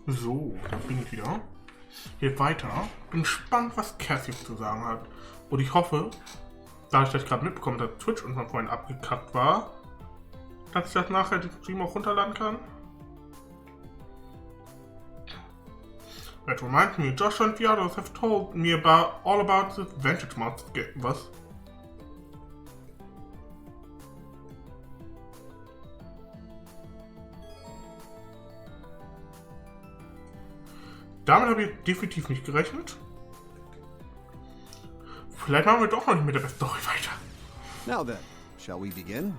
So, da bin ich wieder. Geht weiter. Bin gespannt, was Cassius zu sagen hat. Und ich hoffe, da ich das gerade mitbekommen habe, dass Twitch unserem Freund abgekackt war, dass ich das nachher den Stream auch runterladen kann. That reminds me, Josh and the others have told me all about this Vantage Mods game. Was? Damit habe ich definitiv nicht gerechnet. Vielleicht machen wir doch noch nicht mit der Story weiter. Now then, shall we begin?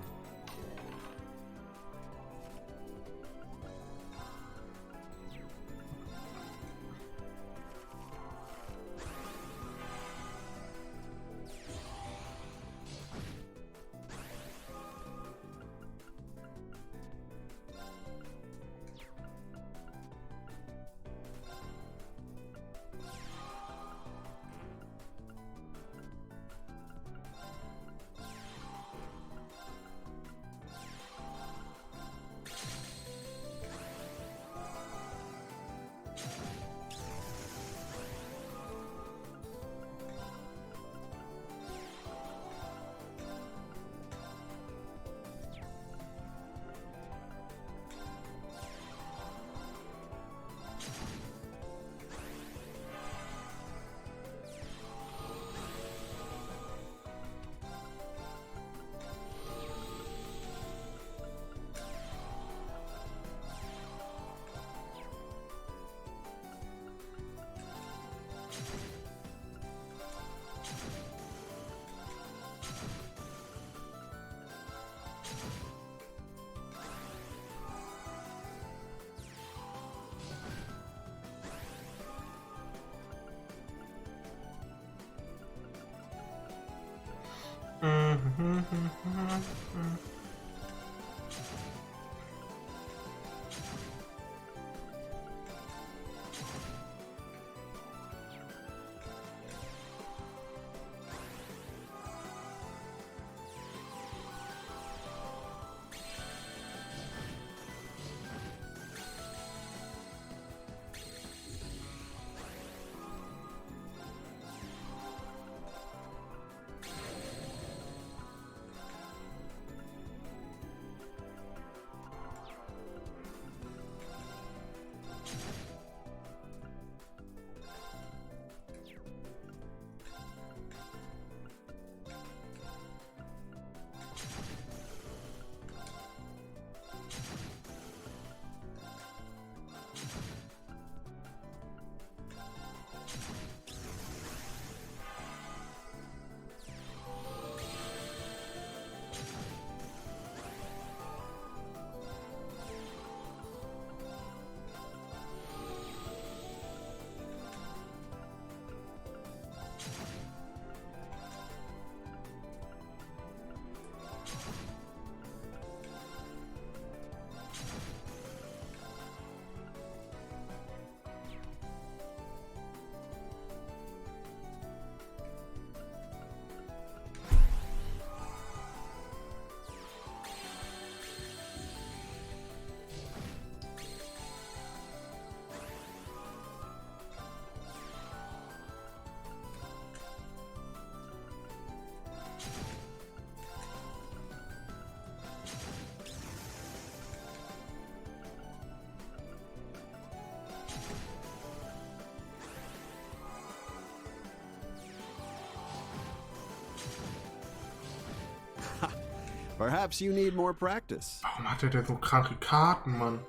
Perhaps you need more practice. Warum hat er denn so kranke Karten, Mann?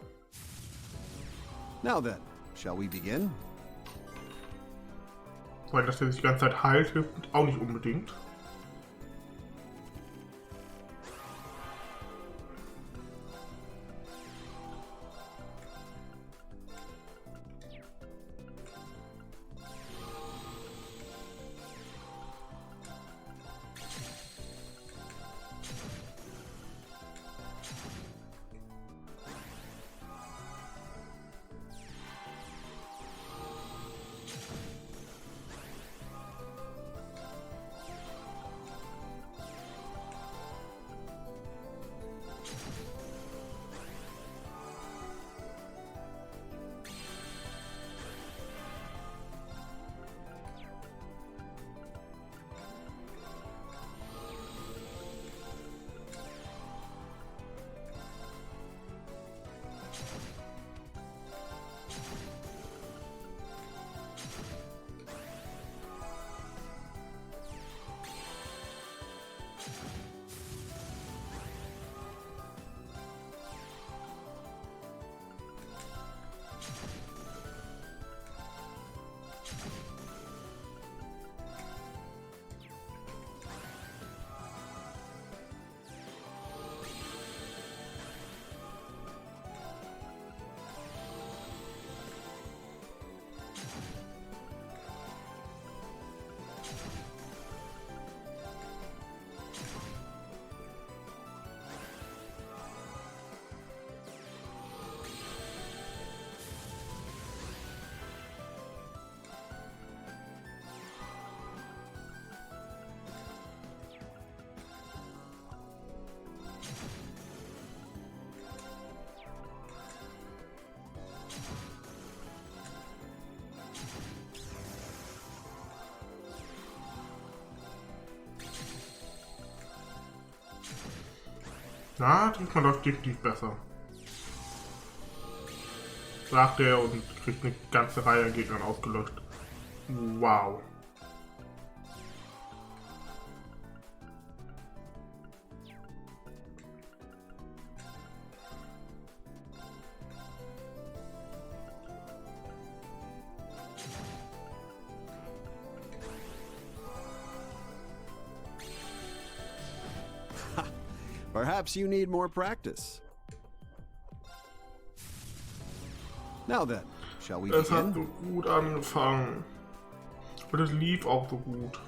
Now then, shall we begin? Weil dass er sich die ganze Zeit heilt, hilft auch nicht unbedingt. Na, diesmal läuft definitiv besser. Sagt er und kriegt eine ganze Reihe an Gegnern ausgelöscht. Wow. Perhaps you need more practice. Now then, shall we Es hat begin? so gut angefangen. Und es lief auch so gut.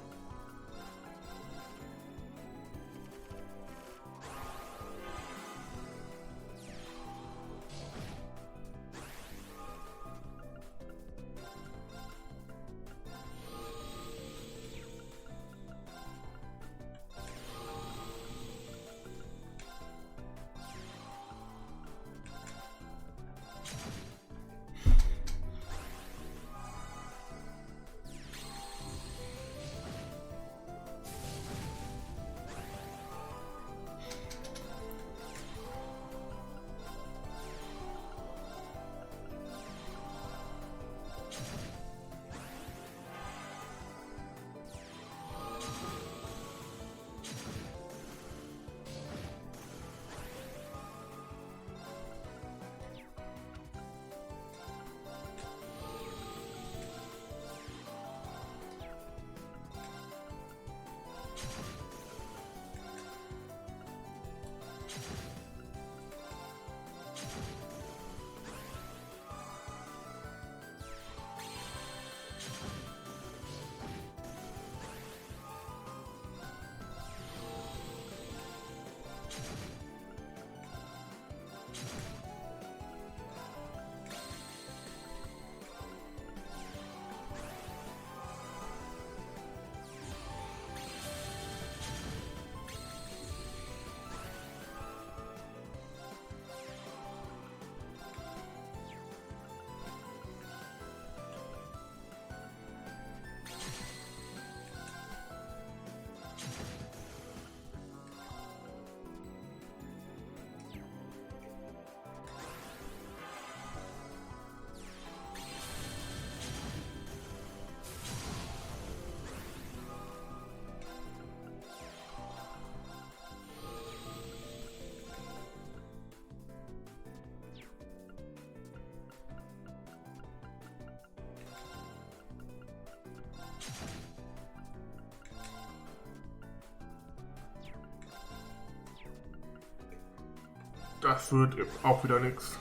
Das wird auch wieder nix.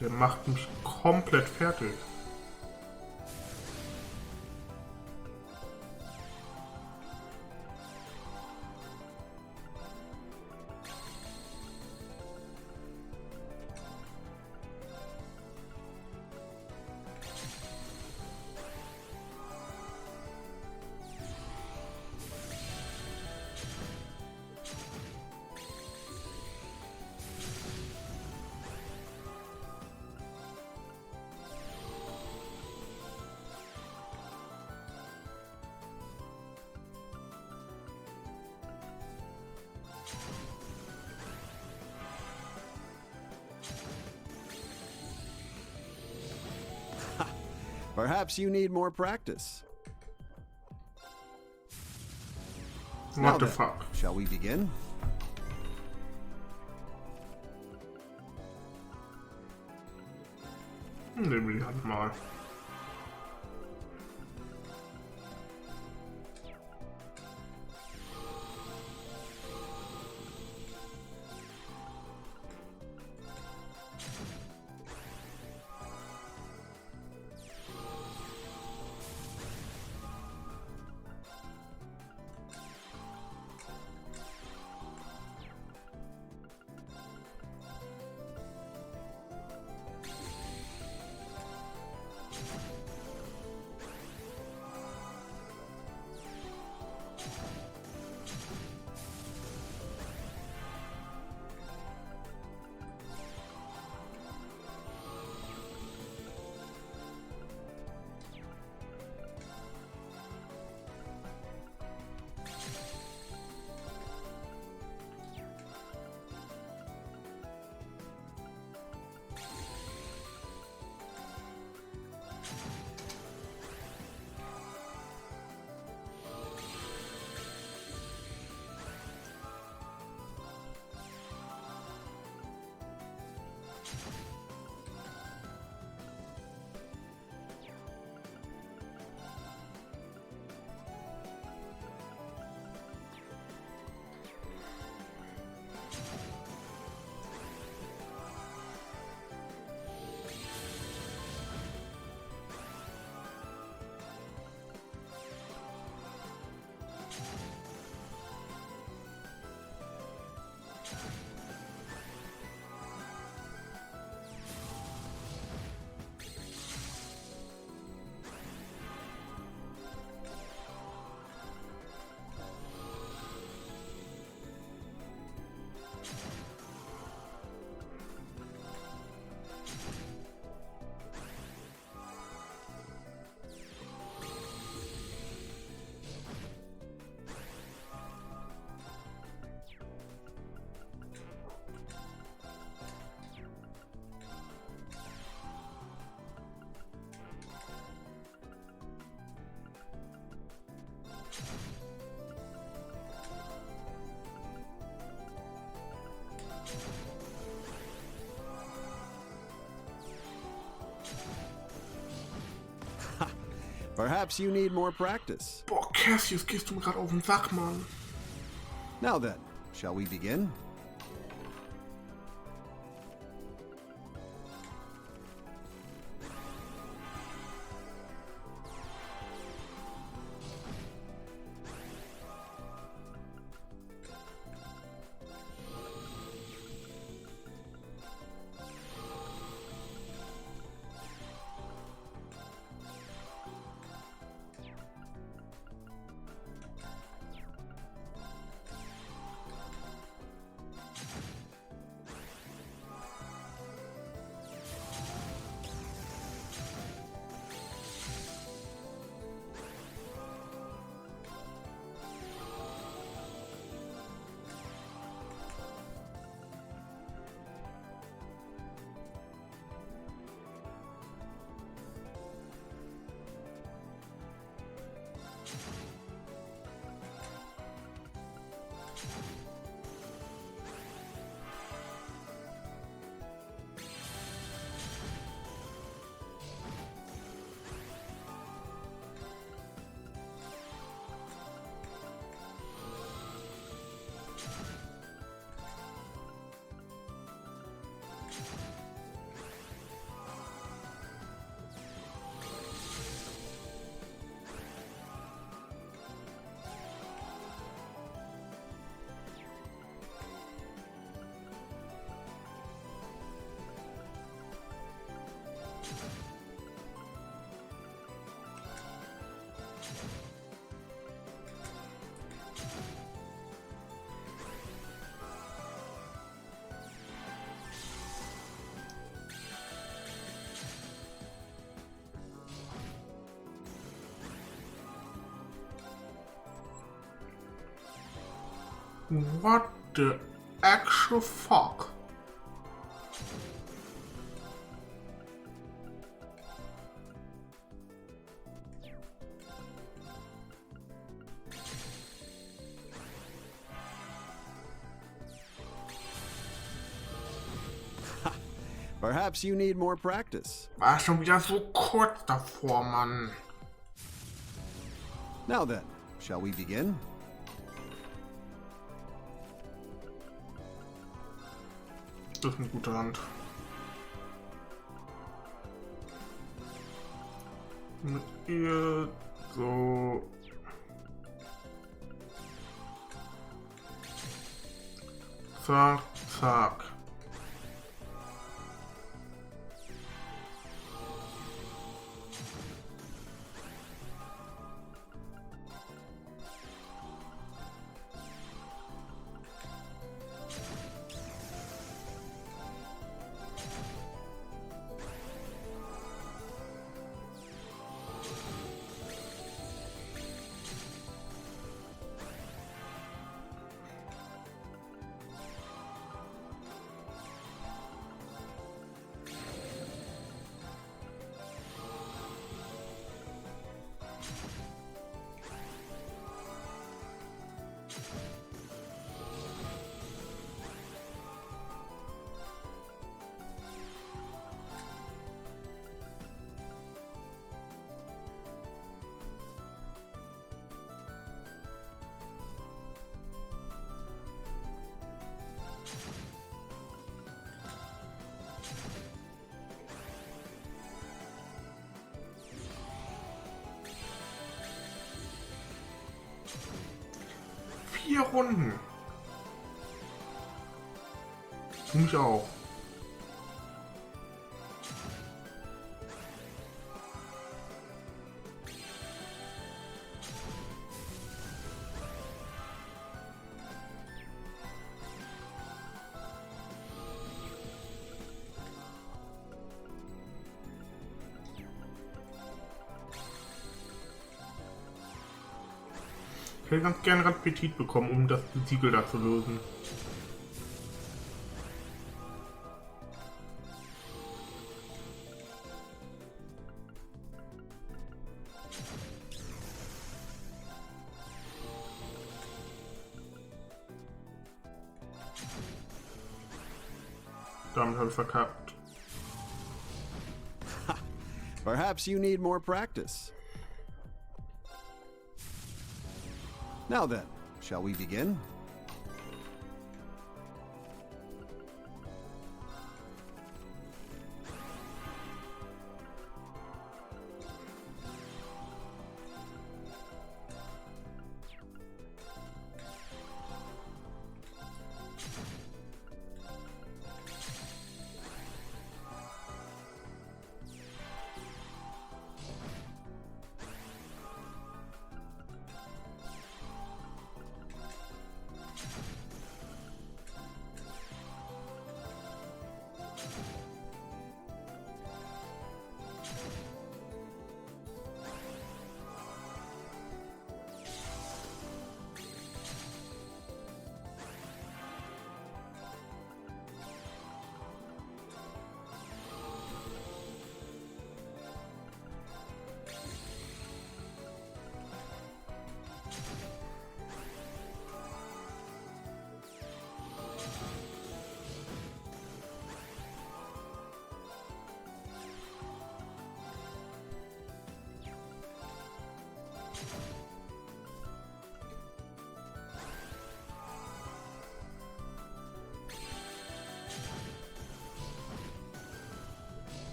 Der macht mich komplett fertig. Perhaps you need more practice. What Now the then, fuck? shall we begin? Nehmen wir die Hand mal. Perhaps you need more practice. Boah, Cassius, gehst du mir gerade auf den Sack, Mann. Now then, shall we begin? What the actual fuck? Perhaps you need more practice. War schon wieder so kurz davor, Mann. Now then, shall we begin? Das ist eine gute Hand. Mit ihr so. Zack, zack. Vier Runden. Du mich auch. Ich hätte ganz gerne Appetit bekommen, um das Siegel da zu lösen. Damit habe ich verkackt. Perhaps you need more practice. Now then, shall we begin?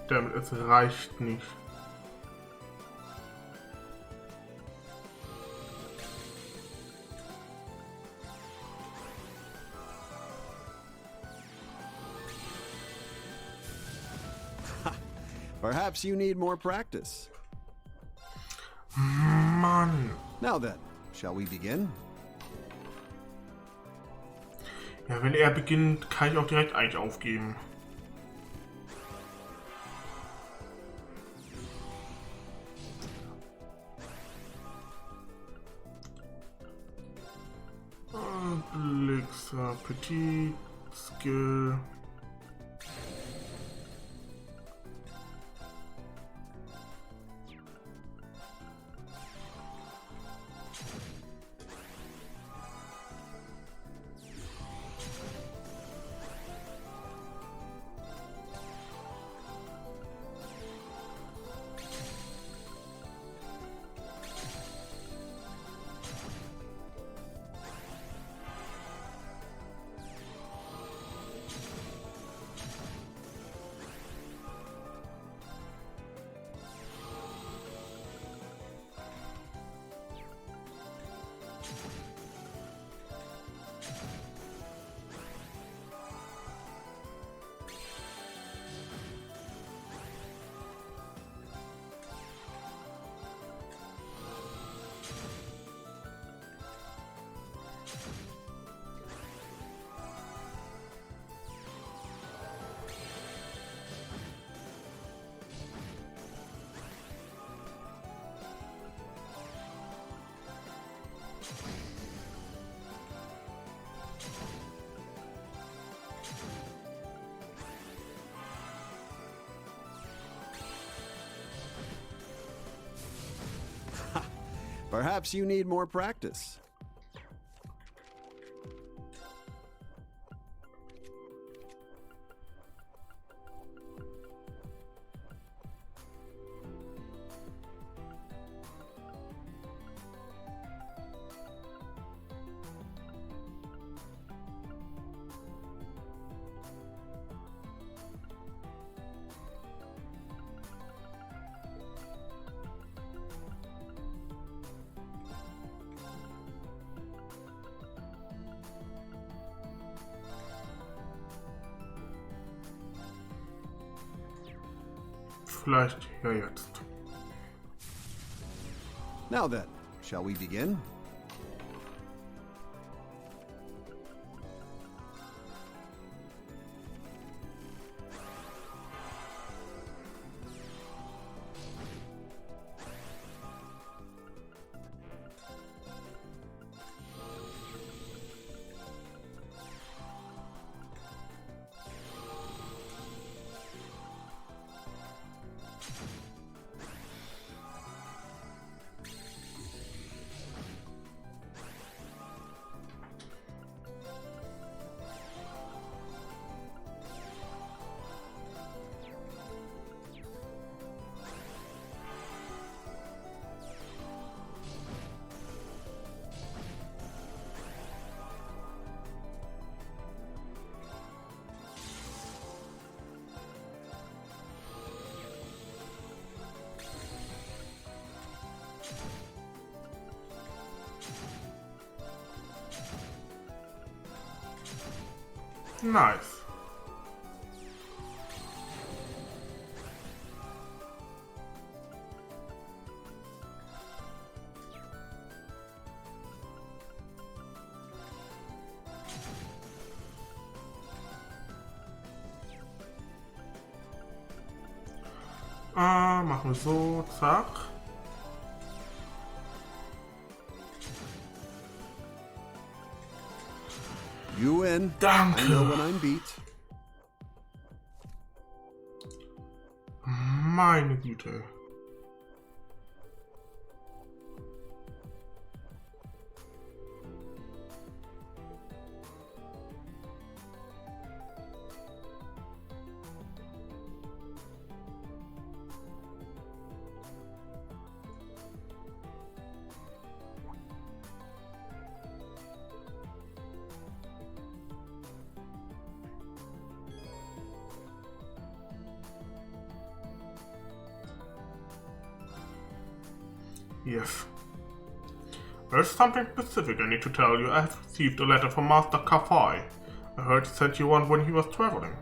Damit es reicht nicht. Perhaps you need more practice. Mann. Now then, shall we begin? Ja, wenn er beginnt, kann ich auch direkt eigentlich aufgeben. Elixir, Petit, Skill. Perhaps you need more practice. Vielleicht ja jetzt. Now then, shall we begin? Nice. Machen wir so, zack. You win. Danke. I know when I'm beat. Meine Güte. Yes. There's something specific I need to tell you. I have received a letter from Master Kafai. I heard he sent you one when he was traveling.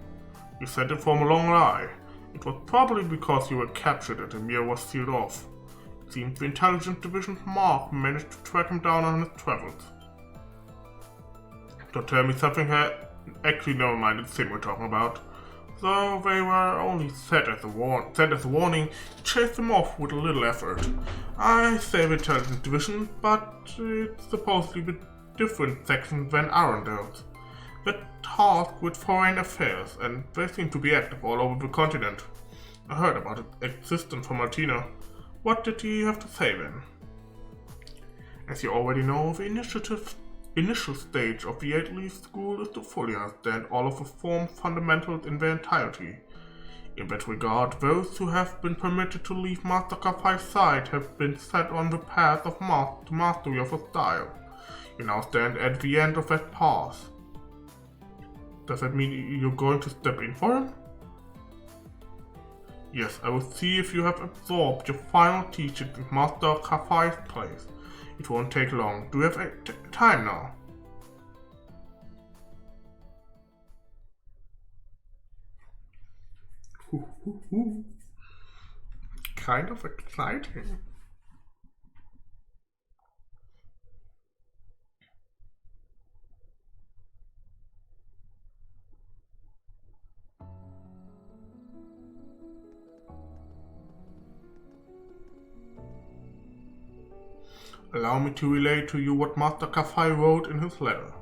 You sent it from a long lie. It was probably because you were captured and the mirror was sealed off. It seems the Intelligence Division's Mark managed to track him down on his travels. Don't tell me something actually never mind, it's him we're talking about. Though they were only sent as a warning, chased them off with a little effort. I say the Intelligence Division, but it's supposedly a different section than Arundel's. They're tasked with foreign affairs, and they seem to be active all over the continent. I heard about its existence from Martina. What did he have to say then? As you already know, the initial stage of the 8-leaf school is to fully understand all of the form fundamentals in their entirety. In that regard, those who have been permitted to leave Master Kafai's side have been set on the path of mastery of a style. You now stand at the end of that path. Does that mean you're going to step in for him? Yes, I will see if you have absorbed your final teaching in Master Kafai's place. It won't take long. Do you have time now? Kind of exciting. Allow me to relay to you what Master Kafai wrote in his letter.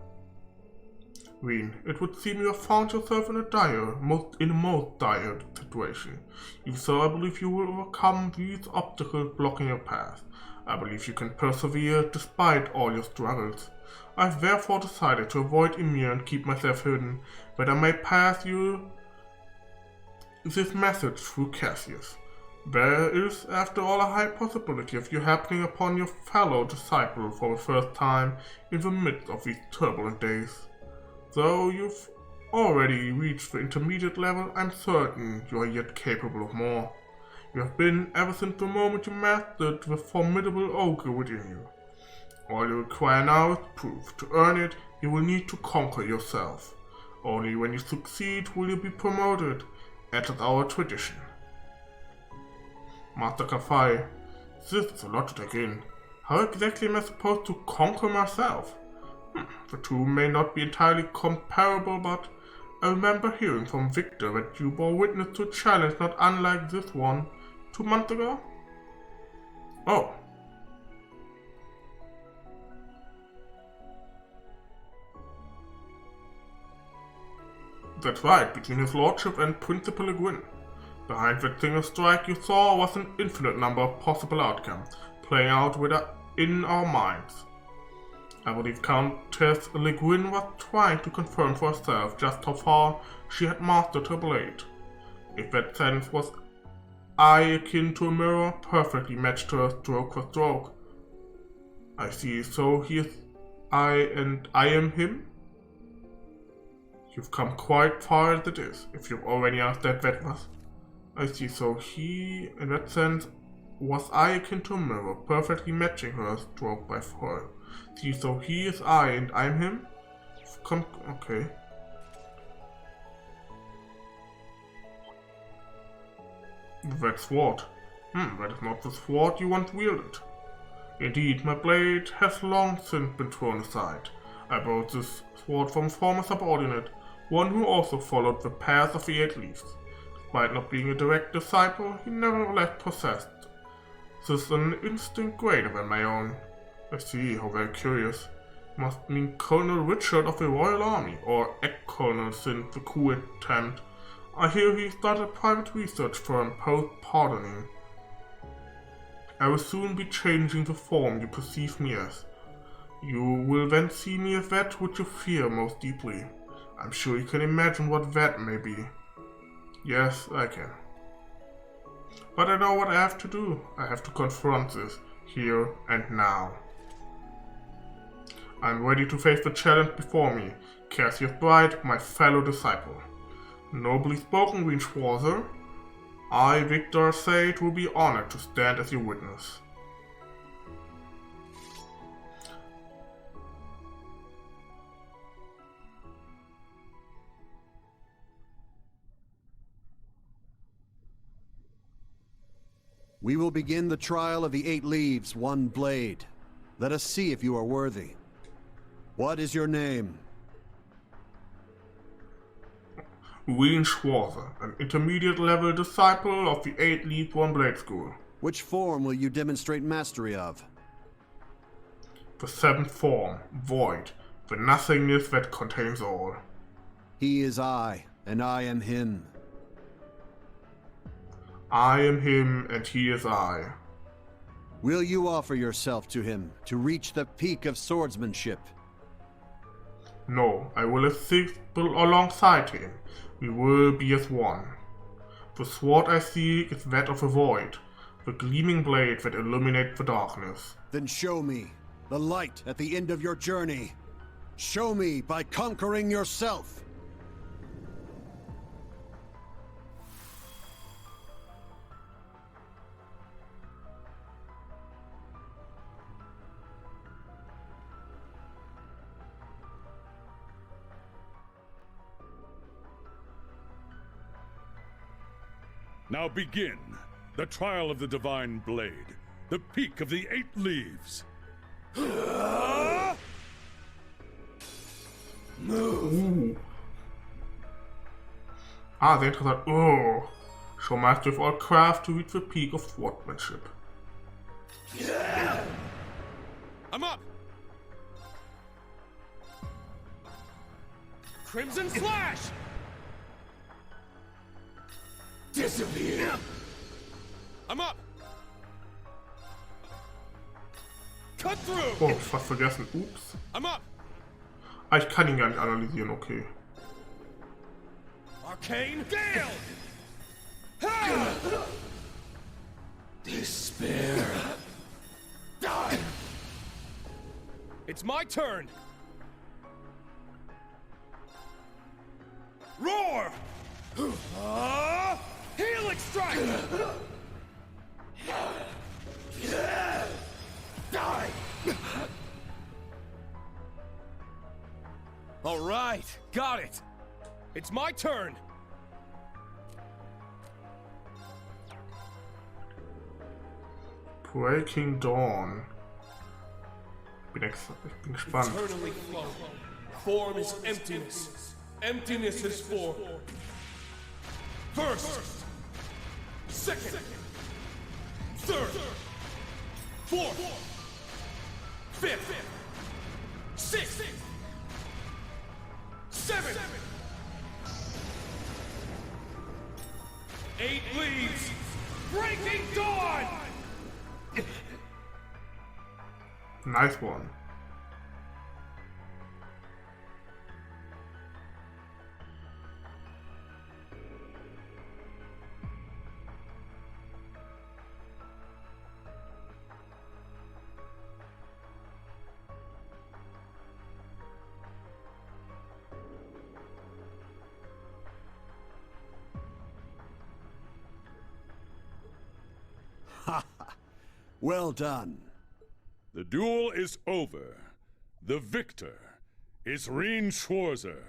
Reen, it would seem you have found yourself in a most dire situation. If so, I believe you will overcome these obstacles blocking your path. I believe you can persevere despite all your struggles. I have therefore decided to avoid Emir and keep myself hidden, that I may pass you this message through Cassius. There is, after all, a high possibility of you happening upon your fellow disciple for the first time in the midst of these turbulent days. Though you've already reached the intermediate level, I'm certain you are yet capable of more. You have been ever since the moment you mastered the formidable ogre within you. All you require now is proof. To earn it, you will need to conquer yourself. Only when you succeed will you be promoted, as is our tradition. Master Kafai, this is a lot to take in. How exactly am I supposed to conquer myself? The two may not be entirely comparable, but I remember hearing from Victor that you bore witness to a challenge not unlike this one 2 months ago? Oh. That's right, between his lordship and Principal Egwin. Behind that single strike you saw was an infinite number of possible outcomes, playing out in our minds. I believe Countess Le Guin was trying to confirm for herself just how far she had mastered her blade. If that sense was eye akin to a mirror, perfectly matched her stroke for stroke. I see, so he is I and I am him? You've come quite far as it is, if you've already understood that was. I see, so he, in that sense, was I akin to a mirror, perfectly matching her stroke by foil. See, so he is I and I'm him? Okay. That sword. That is not the sword you once wielded. Indeed, my blade has long since been thrown aside. I borrowed this sword from a former subordinate, one who also followed the path of the Eight Leaves. Despite not being a direct disciple, he nevertheless possessed this an instinct greater than my own. I see, how very curious. Must mean Colonel Richard of the Royal Army, or ex-colonel since the coup attempt. I hear he started a private research firm post-pardoning. I will soon be changing the form you perceive me as. You will then see me as that which you fear most deeply. I'm sure you can imagine what that may be. Yes, I can. But I know what I have to do. I have to confront this, here and now. I'm ready to face the challenge before me. Cassius Bright, my fellow disciple. Nobly spoken, Schwarzer. I, Victor Sade, will be honored to stand as your witness. We will begin the trial of the 8 leaves, 1 blade. Let us see if you are worthy. What is your name? Schwarzer, an intermediate-level disciple of the 8 Leaves 1 Blade School. Which form will you demonstrate mastery of? The 7th form, Void, the nothingness that contains all. He is I, and I am him. I am him, and he is I. Will you offer yourself to him to reach the peak of swordsmanship? No, I will assist alongside him. We will be as one. The sword I seek is that of the void, the gleaming blade that illuminates the darkness. Then show me the light at the end of your journey. Show me by conquering yourself. Now begin the trial of the Divine Blade, the peak of the 8 leaves. Move. Sehr interessant. Oh. Show mastery of all craft to reach the peak of swordsmanship. I'm up! Crimson Slash! Disappear! I'm up! Cut through! Oh, fast vergessen. Ups. I'm up! Ah, ich kann ihn gar nicht analysieren, okay. Arcane Gale! Despair. Die! It's my turn! Roar! Healing Strike! Die! All right, got it. It's my turn. Breaking Dawn. Ich bin gespannt. Eternally flow. Form is emptiness. Emptiness is form. First, second, third, fourth, fifth, sixth, seventh, 8 leaves. Breaking Dawn. Nice one. Well done. The duel is over. The victor is Schwarzer.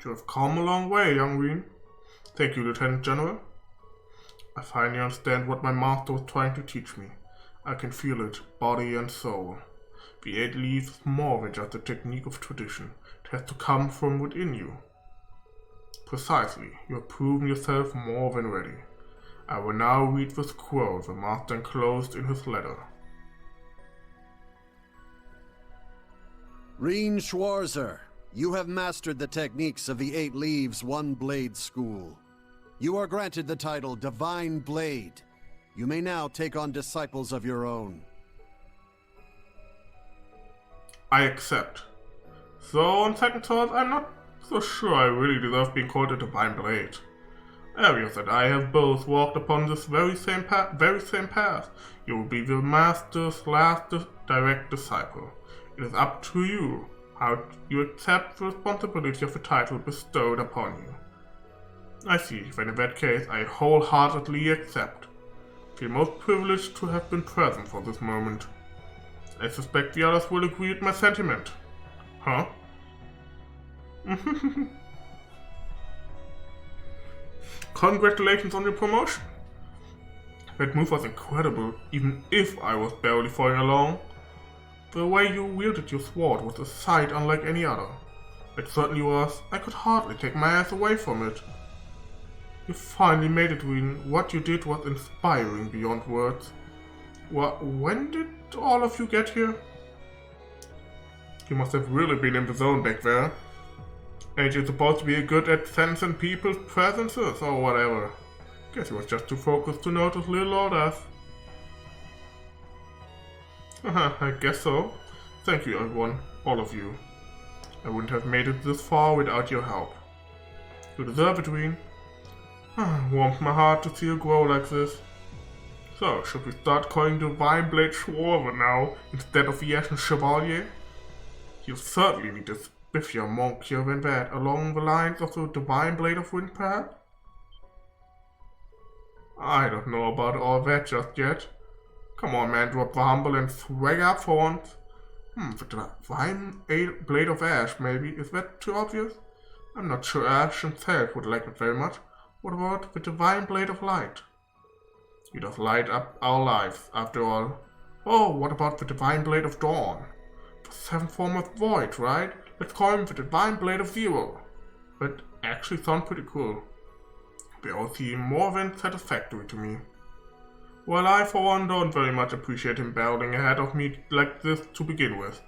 You have come a long way, young Ween. Thank you, Lieutenant General. I finally understand what my master was trying to teach me. I can feel it, body and soul. The 8 leaves is more than just a technique of tradition. It has to come from within you. Precisely, you have proven yourself more than ready. I will now read the scroll the master enclosed in his letter. Reen Schwarzer, you have mastered the techniques of the 8 Leaves One Blade School. You are granted the title Divine Blade. You may now take on disciples of your own. I accept. So, on second thought, I'm not so sure I really deserve being called a Divine Blade. Arius and I have both walked upon this very same path. You will be the Master's last direct disciple. It is up to you how you accept the responsibility of the title bestowed upon you. I see, then in that case I wholeheartedly accept. I feel most privileged to have been present for this moment. I suspect the others will agree with my sentiment. Huh? Congratulations on your promotion. That move was incredible, even if I was barely following along. The way you wielded your sword was a sight unlike any other. It certainly was. I could hardly take my eyes away from it. You finally made it, Ween. What you did was inspiring beyond words. When did all of you get here? You must have really been in the zone back there. Ain't you supposed to be good at sensing people's presences or whatever? Guess you was just too focused to notice little orders. I guess so. Thank you, everyone. All of you. I wouldn't have made it this far without your help. You deserve it, Ween. Warms my heart to see you grow like this. So, should we start calling Divine Blade Schwarzer now, instead of the Ashen Chevalier? You certainly need a spiffier, monkier than that, along the lines of the Divine Blade of Wind, perhaps? I don't know about all that just yet. Come on, man, drop the humble and swag up for once. The Divine Blade of Ash, maybe? Is that too obvious? I'm not sure Ash himself would like it very much. What about the Divine Blade of Light? It does light up our lives, after all. Oh, what about the Divine Blade of Dawn? The 7th form of Void, right? Let's call him the Divine Blade of Zero. That actually sounds pretty cool. They all seem more than satisfactory to me. Well, I for one don't very much appreciate him battling ahead of me like this to begin with.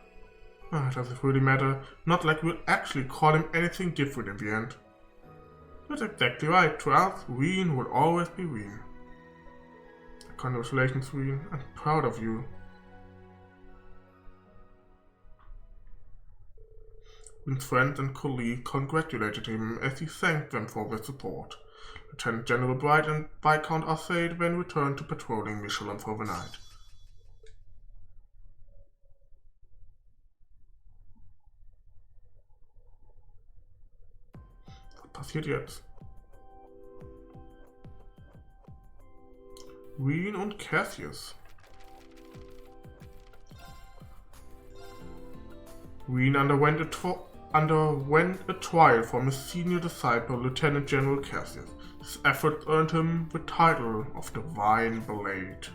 Does it really matter? Not like we'll actually call him anything different in the end. That's exactly right. To us, Ween will always be Ween. Congratulations, Ween. I'm proud of you. Ween's friends and colleagues congratulated him as he thanked them for their support. Lieutenant General Bright and Viscount Arcade then returned to patrolling Michelin for the night. Was passiert jetzt? Ween und Cassius. Ween underwent a trial from his senior disciple, Lieutenant General Cassius. His efforts earned him the title of Divine Blade.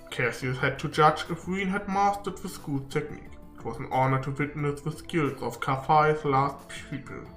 Cassius had to judge if Ween had mastered the school's technique. It was an honor to witness the skills of Kafai's last pupil.